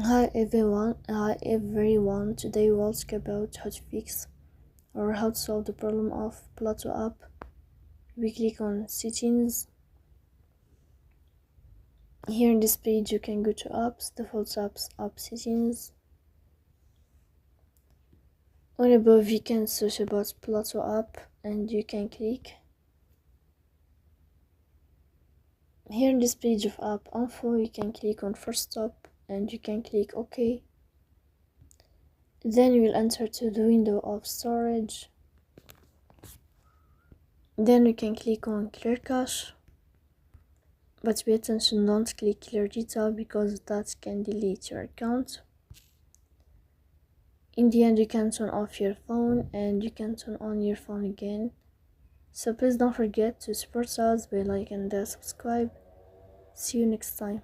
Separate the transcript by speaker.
Speaker 1: Hi everyone. Today we'll talk about how to fix or how to solve the problem of Plato app. We click on settings. Here in this page you can go to apps, default apps, app settings. On above you can search about Plato app and you can click. Here in this page of app info you can click on first stop and you can click OK. Then you will enter to the window of storage. Then you can click on clear cache, but pay attention, don't click clear data because that can delete your account. In the end you can turn off your phone and you can turn on your phone again. So please don't forget to support us by liking and subscribe. See you next time.